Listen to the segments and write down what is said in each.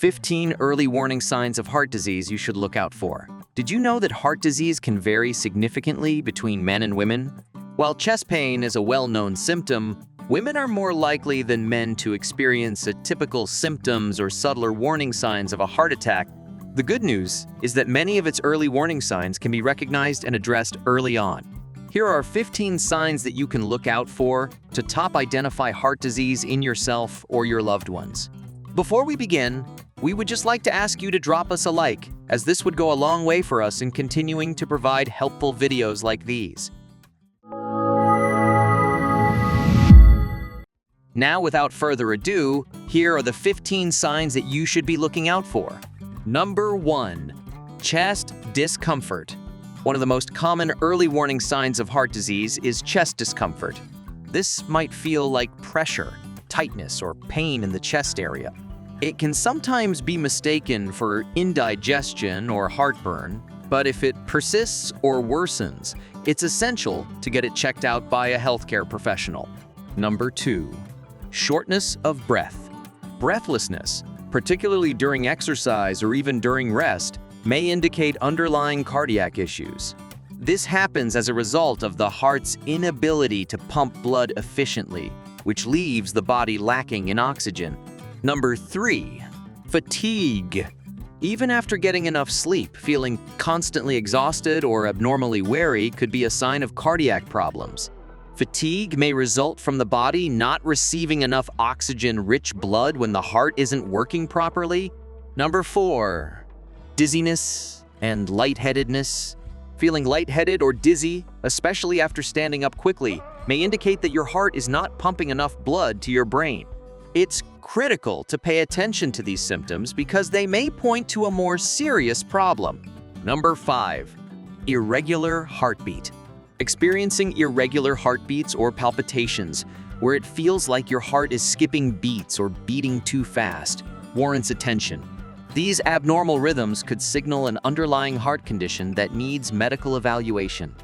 15 early warning signs of heart disease you should look out for. Did you know that heart disease can vary significantly between men and women? While chest pain is a well-known symptom, women are more likely than men to experience typical symptoms or subtler warning signs of a heart attack. The good news is that many of its early warning signs can be recognized and addressed early on. Here are 15 signs that you can look out for to top identify heart disease in yourself or your loved ones. Before we begin, we would just like to ask you to drop us a like, as this would go a long way for us in continuing to provide helpful videos like these. Now, without further ado, here are the 15 signs that you should be looking out for. Number 1. Chest discomfort. One of the most common early warning signs of heart disease is chest discomfort. This might feel like pressure, tightness, or pain in the chest area. It can sometimes be mistaken for indigestion or heartburn, but if it persists or worsens, it's essential to get it checked out by a healthcare professional. Number 2. Shortness of breath. Breathlessness, particularly during exercise or even during rest, may indicate underlying cardiac issues. This happens as a result of the heart's inability to pump blood efficiently, which leaves the body lacking in oxygen. Number 3. Fatigue. Even after getting enough sleep, feeling constantly exhausted or abnormally wary could be a sign of cardiac problems. Fatigue may result from the body not receiving enough oxygen-rich blood when the heart isn't working properly. Number 4. Dizziness and lightheadedness. Feeling lightheaded or dizzy, especially after standing up quickly, may indicate that your heart is not pumping enough blood to your brain. It's critical to pay attention to these symptoms because they may point to a more serious problem. Number 5. Irregular heartbeat. Experiencing irregular heartbeats or palpitations, where it feels like your heart is skipping beats or beating too fast, warrants attention. These abnormal rhythms could signal an underlying heart condition that needs medical evaluation.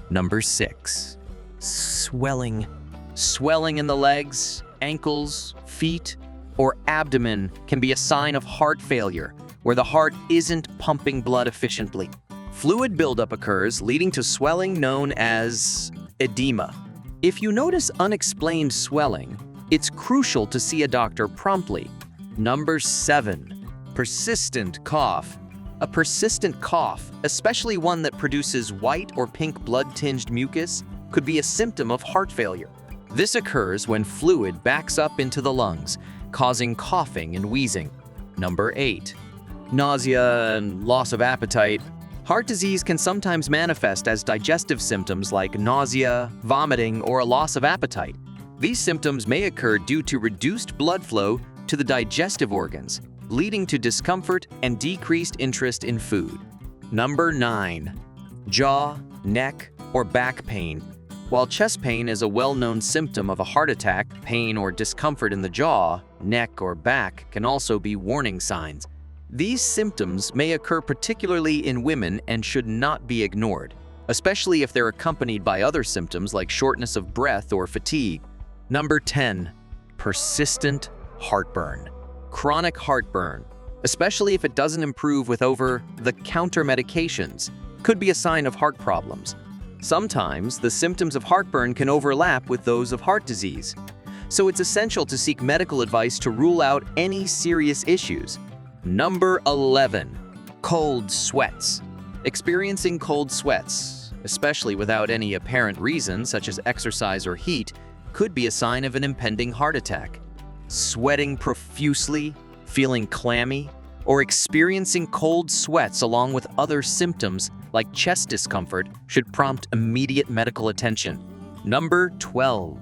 Number 6. Swelling. Swelling in the legs, ankles, feet, or abdomen can be a sign of heart failure, where the heart isn't pumping blood efficiently. Fluid buildup occurs, leading to swelling known as edema. If you notice unexplained swelling, it's crucial to see a doctor promptly. Number 7. Persistent cough. A persistent cough, especially one that produces white or pink blood-tinged mucus, could be a symptom of heart failure. This occurs when fluid backs up into the lungs, causing coughing and wheezing. Number 8. Nausea and loss of appetite. Heart disease can sometimes manifest as digestive symptoms like nausea, vomiting, or a loss of appetite. These symptoms may occur due to reduced blood flow to the digestive organs, leading to discomfort and decreased interest in food. Number 9. Jaw, neck, or back pain. While chest pain is a well-known symptom of a heart attack, pain or discomfort in the jaw, neck, or back can also be warning signs. These symptoms may occur particularly in women and should not be ignored, especially if they're accompanied by other symptoms like shortness of breath or fatigue. Number 10. Persistent heartburn. Chronic heartburn, especially if it doesn't improve with over-the-counter medications, could be a sign of heart problems. Sometimes, the symptoms of heartburn can overlap with those of heart disease, so it's essential to seek medical advice to rule out any serious issues. Number 11. Cold sweats. Experiencing cold sweats, especially without any apparent reason such as exercise or heat, could be a sign of an impending heart attack. Sweating profusely, feeling clammy, or experiencing cold sweats along with other symptoms like chest discomfort should prompt immediate medical attention. Number 12.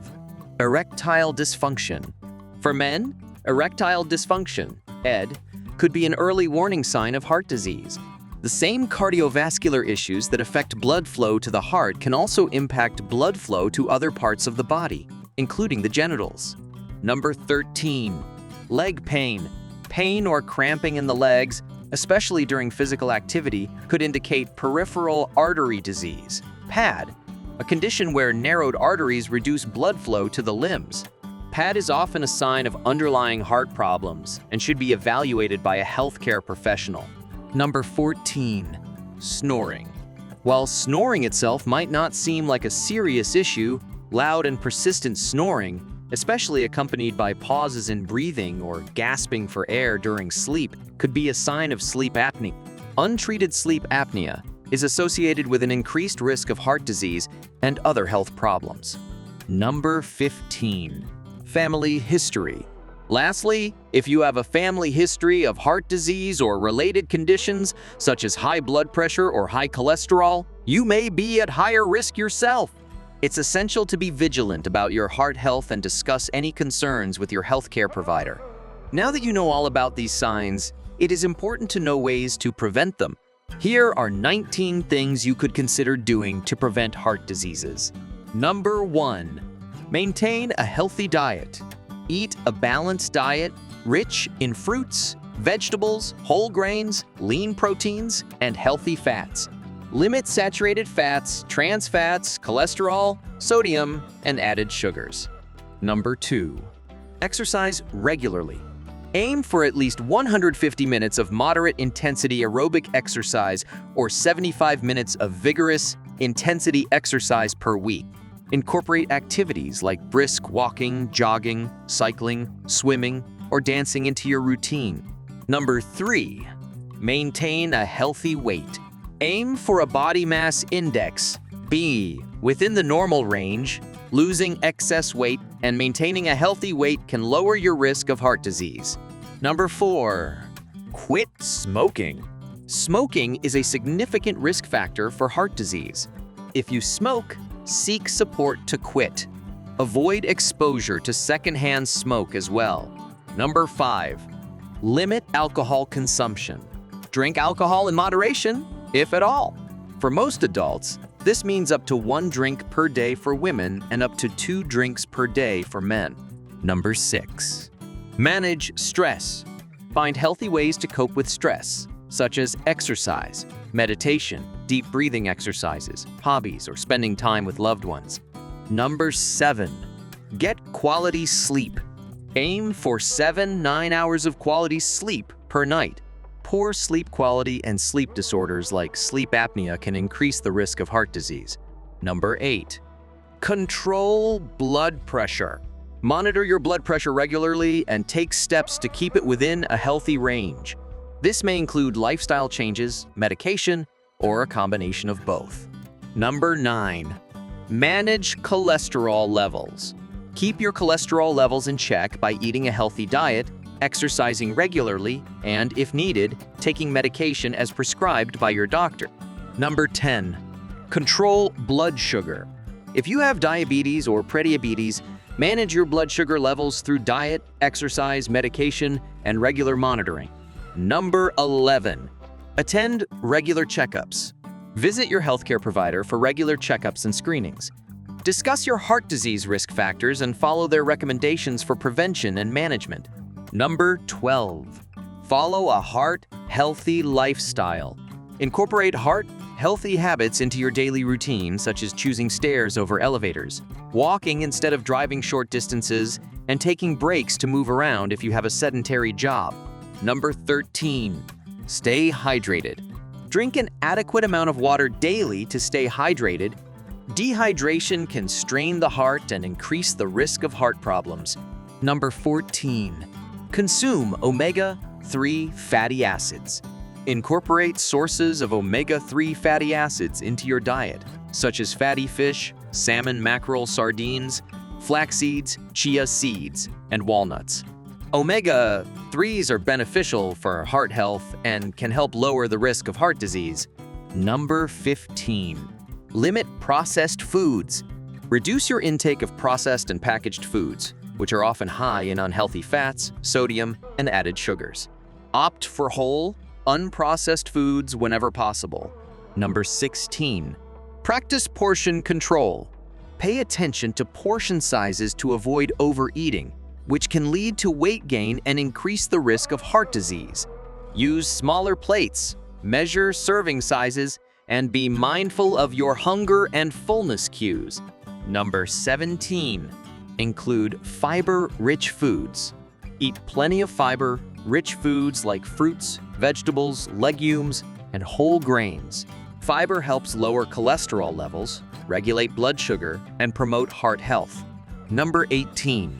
Erectile dysfunction. For men, erectile dysfunction, ED, could be an early warning sign of heart disease. The same cardiovascular issues that affect blood flow to the heart can also impact blood flow to other parts of the body, including the genitals. Number 13. Leg pain. Pain or cramping in the legs, especially during physical activity, could indicate peripheral artery disease, PAD, a condition where narrowed arteries reduce blood flow to the limbs. PAD is often a sign of underlying heart problems and should be evaluated by a healthcare professional. Number 14. Snoring. While snoring itself might not seem like a serious issue, loud and persistent snoring, especially accompanied by pauses in breathing or gasping for air during sleep, could be a sign of sleep apnea. Untreated sleep apnea is associated with an increased risk of heart disease and other health problems. Number 15. Family history. Lastly, if you have a family history of heart disease or related conditions, such as high blood pressure or high cholesterol, you may be at higher risk yourself. It's essential to be vigilant about your heart health and discuss any concerns with your healthcare provider. Now that you know all about these signs, it is important to know ways to prevent them. Here are 19 things you could consider doing to prevent heart diseases. Number 1. Maintain a healthy diet. Eat a balanced diet rich in fruits, vegetables, whole grains, lean proteins, and healthy fats. Limit saturated fats, trans fats, cholesterol, sodium, and added sugars. Number 2. Exercise regularly. Aim for at least 150 minutes of moderate intensity aerobic exercise or 75 minutes of vigorous intensity exercise per week. Incorporate activities like brisk walking, jogging, cycling, swimming, or dancing into your routine. Number 3. Maintain a healthy weight. Aim for a body mass index, B, within the normal range. Losing excess weight and maintaining a healthy weight can lower your risk of heart disease. Number 4. Quit smoking. Smoking is a significant risk factor for heart disease. If you smoke, seek support to quit. Avoid exposure to secondhand smoke as well. Number 5. Limit alcohol consumption. Drink alcohol in moderation, if at all. For most adults, this means up to 1 drink per day for women and up to 2 drinks per day for men. Number 6. Manage stress. Find healthy ways to cope with stress, such as exercise, meditation, deep breathing exercises, hobbies, or spending time with loved ones. Number 7. Get quality sleep. Aim for 7-9 hours of quality sleep per night. Poor sleep quality and sleep disorders like sleep apnea can increase the risk of heart disease. Number 8. Control blood pressure. Monitor your blood pressure regularly and take steps to keep it within a healthy range. This may include lifestyle changes, medication, or a combination of both. Number 9. Manage cholesterol levels. Keep your cholesterol levels in check by eating a healthy diet, exercising regularly, and, if needed, taking medication as prescribed by your doctor. Number 10. Control blood sugar. If you have diabetes or prediabetes, manage your blood sugar levels through diet, exercise, medication, and regular monitoring. Number 11. Attend regular checkups. Visit your healthcare provider for regular checkups and screenings. Discuss your heart disease risk factors and follow their recommendations for prevention and management. Number 12. Follow a heart-healthy lifestyle. Incorporate heart-healthy habits into your daily routine, such as choosing stairs over elevators, walking instead of driving short distances, and taking breaks to move around if you have a sedentary job. Number 13. Stay hydrated. Drink an adequate amount of water daily to stay hydrated. Dehydration can strain the heart and increase the risk of heart problems. Number 14. Consume omega-3 fatty acids. Incorporate sources of omega-3 fatty acids into your diet, such as fatty fish, salmon, mackerel, sardines, flax seeds, chia seeds, and walnuts. Omega-3s are beneficial for heart health and can help lower the risk of heart disease. Number 15. Limit processed foods. Reduce your intake of processed and packaged foods, which are often high in unhealthy fats, sodium, and added sugars. Opt for whole, unprocessed foods whenever possible. Number 16. Practice portion control. Pay attention to portion sizes to avoid overeating, which can lead to weight gain and increase the risk of heart disease. Use smaller plates, measure serving sizes, and be mindful of your hunger and fullness cues. Number 17. include fiber-rich foods. Eat plenty of fiber-rich foods like fruits, vegetables, legumes, and whole grains. Fiber helps lower cholesterol levels, regulate blood sugar, and promote heart health. Number 18.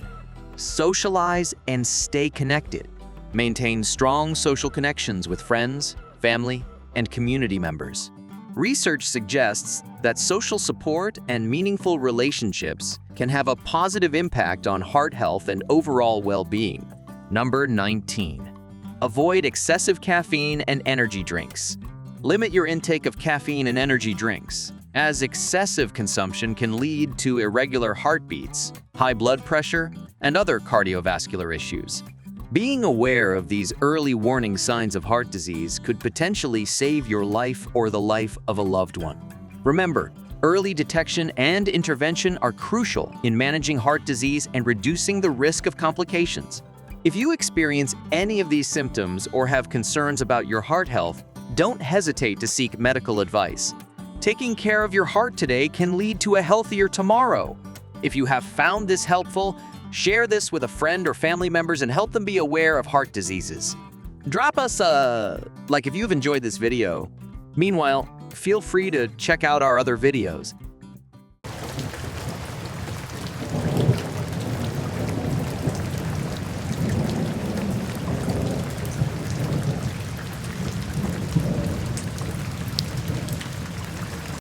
Socialize and stay connected. Maintain strong social connections with friends, family, and community members. Research suggests that social support and meaningful relationships can have a positive impact on heart health and overall well-being. Number 19. Avoid excessive caffeine and energy drinks. Limit your intake of caffeine and energy drinks, as excessive consumption can lead to irregular heartbeats, high blood pressure, and other cardiovascular issues. Being aware of these early warning signs of heart disease could potentially save your life or the life of a loved one. Remember, early detection and intervention are crucial in managing heart disease and reducing the risk of complications. If you experience any of these symptoms or have concerns about your heart health, don't hesitate to seek medical advice. Taking care of your heart today can lead to a healthier tomorrow. If you have found this helpful, share this with a friend or family members and help them be aware of heart diseases. Drop us a like if you've enjoyed this video. Meanwhile, feel free to check out our other videos.